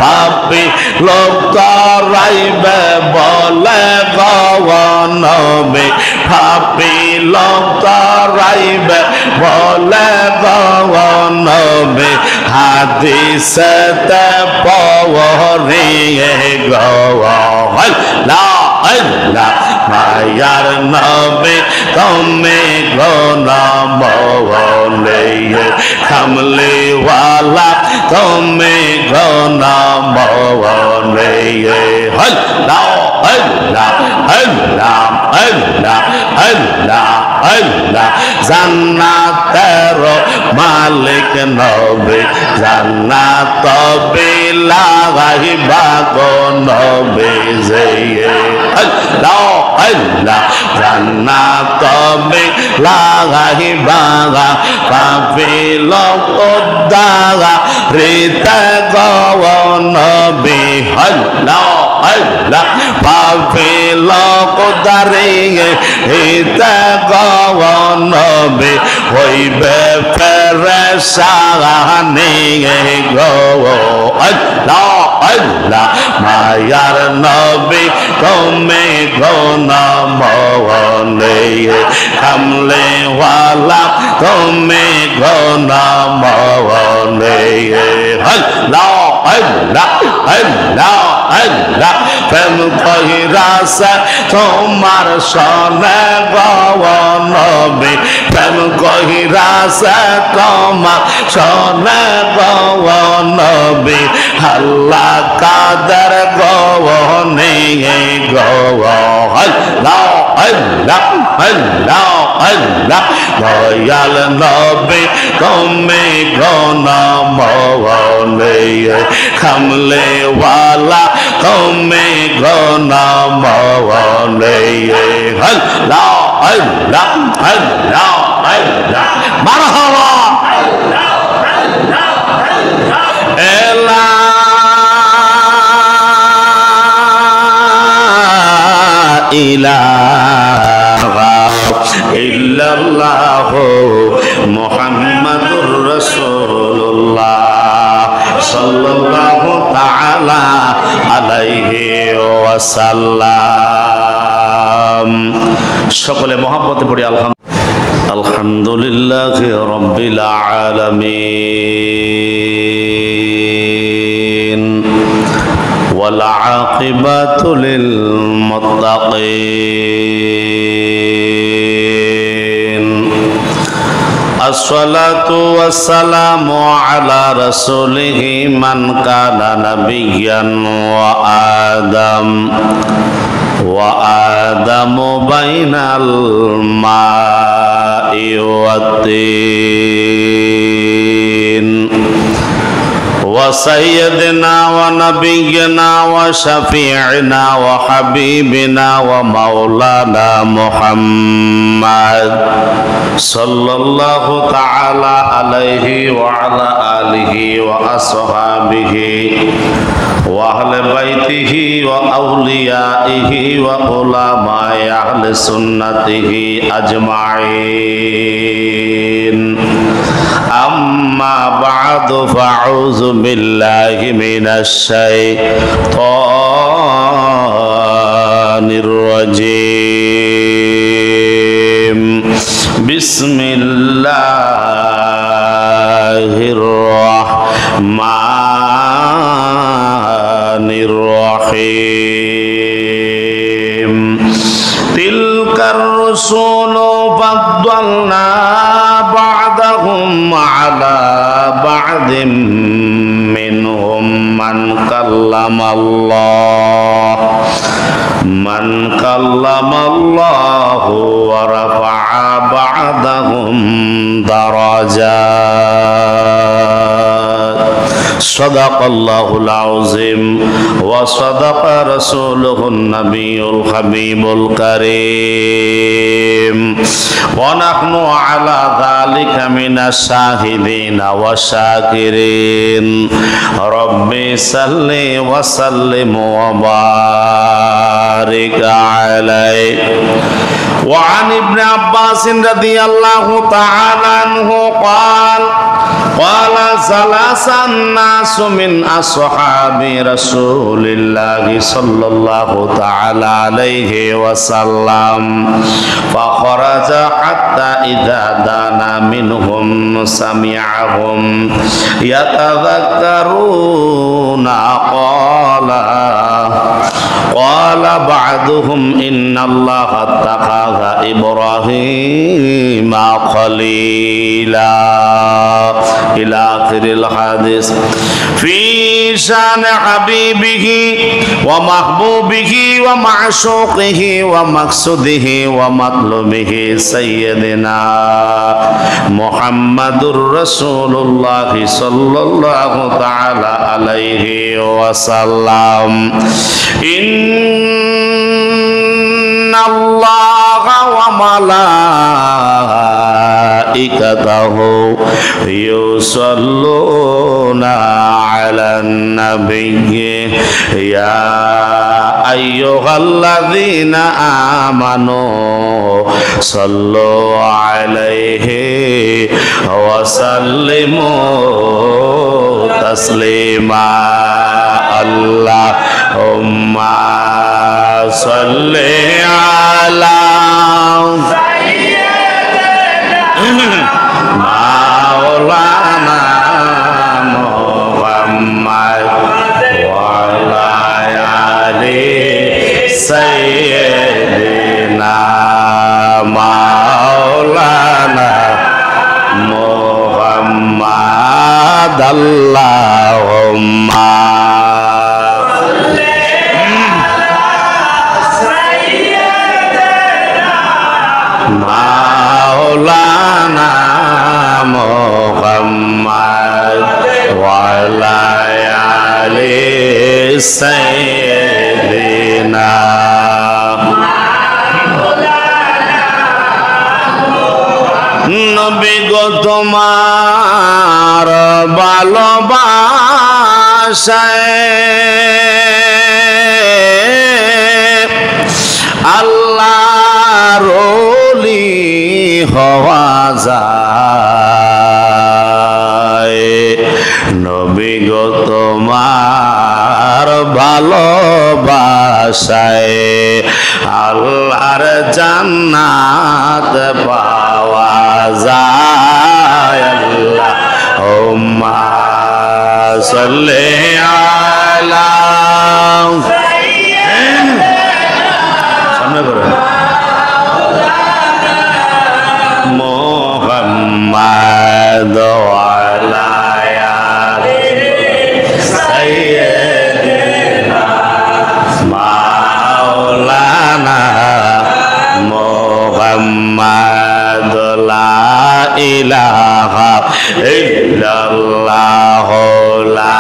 পাপী লোক তরাইবে বলে গনবে পাপী লোক তরাইবে বলে গনবে হাদিসতে পওরিয়ে গওয়াল লা আল্লাহ মায়ার নবী তুমি গোলাম বলে কামলি ওয়ালা তুমি গোলাম বলে আল্লাহ আল্লাহ আল্লাহ আল্লাহ আল্লাহ আল্লাহ জান্নাতের মালিক নবী জান্নাত বিলাগাইবা গো নবী যে আল্লাহ আল্লাহ জান্নাত বিলাগাইবা কাফিল উদ্দাগা রিতা গো নবী আল্লাহ আল্লাহ পাফিল কুদারিয়ে হিতা গনবে হইবে ফেরেশানি গো আল্লাহ আল্লাহ মায়ার নবী তুমি গোলাম বলে কামলে ওয়ালা তুমি গোলাম বলে আল্লাহ আল্লাহ আল্লাহ আল্লাহ প্রেম কহিরাছে তোমার সনে গনবে প্রেম কহিরাছে তোমার সনে গনবে আল্লাহ কাদের গনে আল্লাহ আল্লাহ আল্লাহ আল্লাহ দয়াল নবী তুমি গোলাম বলে কামলে ওয়ালা তুমি গোলাম বলে আল্লাহ আল্লাহ আল্লাহ আল্লাহ মারহাবা লা ইলাহা ইল্লাল্লাহ মুহাম্মাদুর রাসূলুল্লাহ সাল্লাল্লাহু তাআলা আলাইহি ওয়াসাল্লাম। সকলে মহব্বতে পড়ি আলহামদুলিল্লাহি রাব্বিল আলামিন ওয়াল আকিবাতু লিল মুত্তাকিন। আসসালাতু ওয়াসসালামু আলা রাসূলিহি মান কানা নাবিয়্যান ওয়া আদামু বাইনাল মা'i ওয়াত-তিন ওয়া সাইয়্যিদিনা ওয়া নাবিয়্যিনা ওয়া শাফি'িনা ওয়া হাবিবিনা ওয়া মাওলানা মুহাম্মাদ সাল্লাল্লাহু তাআলা আলাইহি ওয়া আলা আলিহি ওয়া আসহাবিহি ওয়া আহলে বাইতিহি ওয়া আউলিয়াইহি ওয়া উলামায়ে আহলে সুন্নাতিহি আজমাইন। আম্মা বা'দু ফাউযু বিল্লাহি মিনাশ শাইতানির রাজীম। বিসমিল্লাহির রাহমানির রহিম। তিলকার রুসুলু ফাদ্দালনা বা'দাহুম আলা বা'দিম মিনহুম মান কাল্লামাল্লাহু ওয়া রাফা'a বা'দাহুম দারাজাত। সাদাকাল্লাহুল আযীম ওয়া সাদাকা রাসূলুহুন নাবিয়্যুল হাবিবুল কারীম ওয়া নাহনু আলা যালিকা মিনাশ শাহিদিনা ওয়াশ শাকিরিন। রব্বি সাল্লি ওয়া সাল্লিম ওয়া বারিক আলাইহি। وعن ابن عباس رضي الله تعالى عنه قال قال ثلاث الناس من أصحاب رسول الله صلى الله تعالى عليه وسلم فخرج حتى إذا دنا منهم سمعهم يتذكرون قال بعضهم إن الله اتخذ إبراهيم خليلا إلى آخر الحديث في شان حبيبه ومحبوبه ومعشوقه ومقصده ومطلوبه سيدنا محمد رسول الله صلى الله تعالى عليه وسلم إن الله وملائكته يصلون على النبي يا أيها الذين آمنوا صلوا عليه وسلموا تسليما اللهم صل على مولانا محمد وعلى آل سيدنا مولانا محمد اللهم مولانا محمد وعلى آل سيدنا নবী গো তোমার ভালোবাসায় আল্লাহর ওলি হওয়া যায় নবী গো তোমার ভালোবাসায় আল্লাহর জান্নাত পাওয়া যায় আল্লাহুম্মা সাল্লি আলা সামনে করে মুহাম্মাদ ওয়ালা আলি সাইয়্যিদিনা মাওলানা মুহাম্মাদ লা ইলাহা ইল্লাল্লাহ লা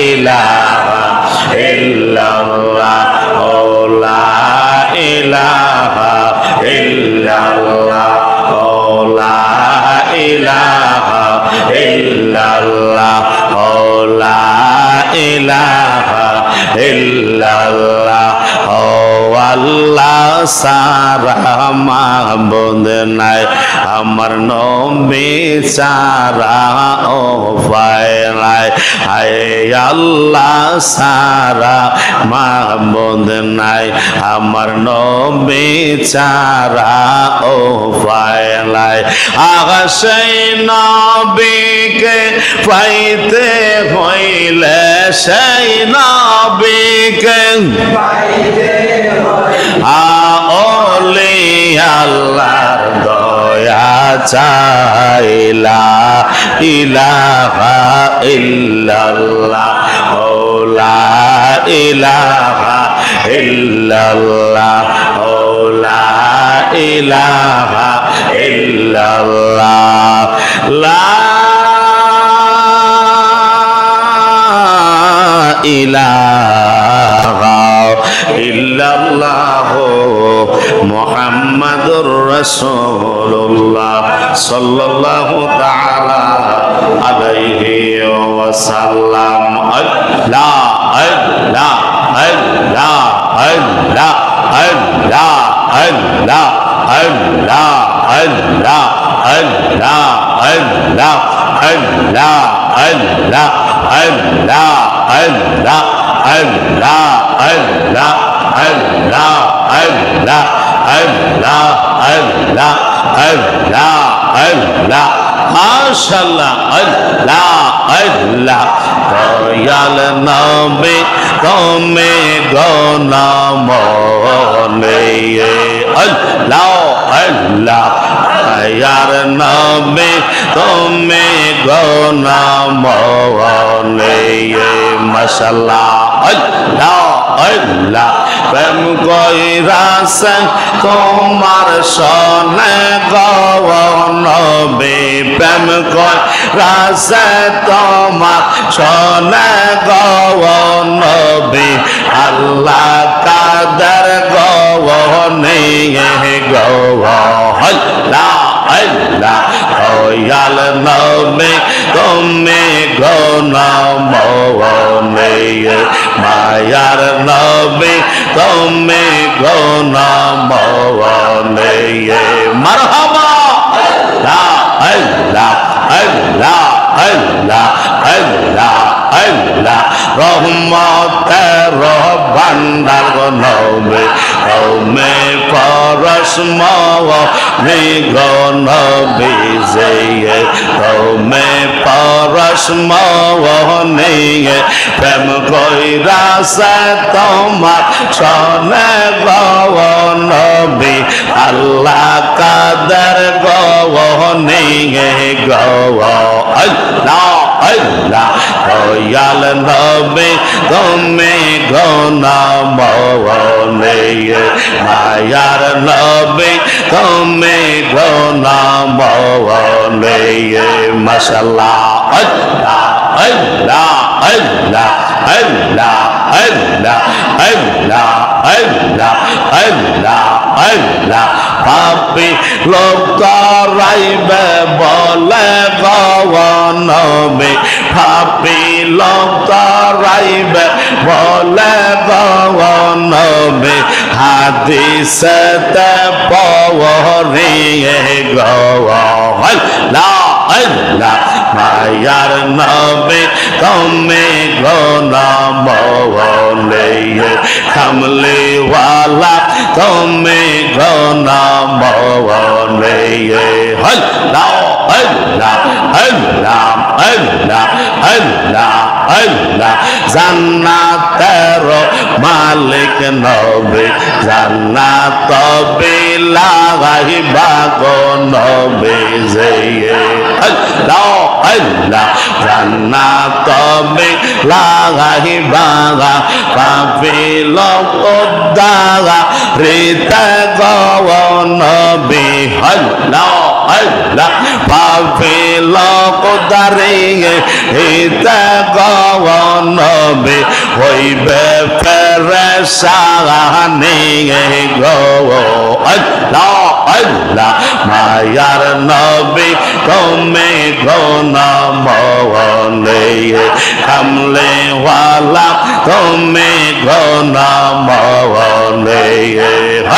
ইলাহা ইল্লাল্লাহ লা ইলাহা ইল্লাল্লাহ লা ইলাহা ইল্লাল্লাহ লা ইলাহা ইল্লাল্লাহ আল্লাহ সারা মাহবুদ নাই আমার নবী সারা ও পায় নাই হায় আল্লাহ সারা মাহবুদ নাই আমার নবী সারা ও পায় নাই আগা সেই নবীকে পাইতে হইলে সেই নবীকে পাইতে আওলি আল্লাহর দয়া চাইলা ইলাহা ইল্লাল্লাহ লা ইলাহা ইল্লাল্লাহ লা ইলাহা ইল্লাল্লাহ লা ইলাহা ইল্লাল্লাহ মুহাম্মাদুর রাসূলুল্লাহ সাল্লাল্লাহু তাআলা আলাইহি ওয়াসাল্লাম আল্লাহ আল্লাহ আল্লাহ আল্লাহ আল্লাহ আল্লাহ আল্লাহ আল্লাহ আল্লাহ আল্লাহ আল্লাহ আল্লাহ আল্লাহ আল্লাহ আল্লাহ আল্লাহ আল্লাহ আল্লাহ আল্লাহ আল্লাহ আল্লাহ আল্লাহ মাশাআল্লাহ আল্লাহ আল্লাহ দয়াল নবী তুমি গণমনে আল্লাহ আল্লাহ দয়াল নবী তুমি গণমনে মাশাআল্লাহ আল্লাহ আল্লাহ প্রেম কইরাছে তোমার সনে গো নবী প্রেম কইরাছে তোমার সনে গো নবী আল্লাহ কাদের গো নিয়ে গো আল্লাহ আল্লাহ দয়াল নবী তুমি গণমনে মায়ার নবী তুমি গণমনে মারহাবা আল্লাহ আল্লাহ আল্লাহ আল্লাহ আল্লাহ আল্লাহ রহমতের ভান্ডার নবী তুমি পরশমণি নবী যে তুমি পরশমণি প্রেম কইরাছে তোমার সনে গো নবী আল্লাহ কাদের গো নিয়ে গো আল্লাহ আল্লাহ দয়াল নবী তুমি গণমনে মায়ার নবী তুমি গণমনে মাশাআল্লাহ আল্লাহ আল্লাহ আল্লাহ আল্লাহ আল্লাহ আল্লাহ আল্লাহ আল্লাহ আল্লাহ পাপী লোক করাইবে বলে গো নবী পাপী লোক করাইবে বলে গো নবী হাদিসেতে পড়িয়ে গো আল্লাহ আল্লাহ মায়ার নবী তুমি গণমনে কামলিওয়ালা তুমি গণমনে আল্লাহ আল্লাহ আল্লাহ আল্লাহ আল্লাহ আল্লাহ জান্নাতের মালিক নবী জান্নাত বিলাইবা গো নবী যে আল্লাহ আল্লাহ জান্নাত বিলাইবা পাপিল উদ্ধার রিতে গো নবী আল্লাহ আল্লাহ পাপিল উদ্ধার রিতে গো নবী হইবে পেরেশানি গো আল্লাহ আল্লাহ মায়ার নবী তুমি গণমনে কামলিওয়ালা তুমি গণমনে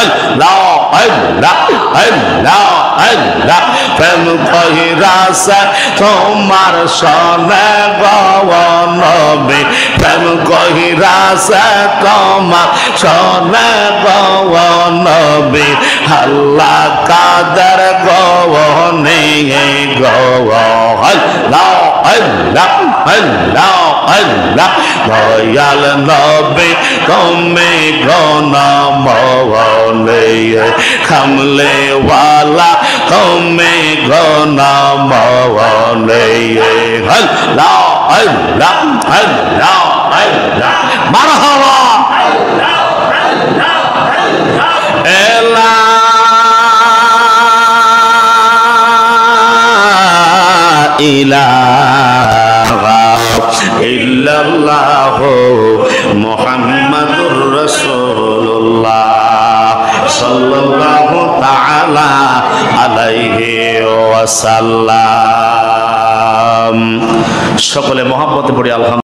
আল্লাহ আল্লাহ আল্লাহ আল্লাহ প্রেম কইরাছে তোমার সনে গো নবী প্রেম কইরাছে তোমার সনে গো নবী আল্লাহ কাদের গো নিয়ে গো আল্লাহ আল্লাহ আল্লাহ আল্লাহ দয়াল নবী তুমি গণমনে কামলিওয়ালা তুমি গণমনে আল্লাহ আল্লাহ আল্লাহ আল্লাহ মারহাবা লা ইলাহা ইল্লাল্লাহ মুহাম্মাদুর রাসূলুল্লাহ সাল্লাল্লাহু তাআলা আলাইহি ওয়াসাল্লাম। সকলে মহব্বতে পড়ি আলহামদুলিল্লাহ।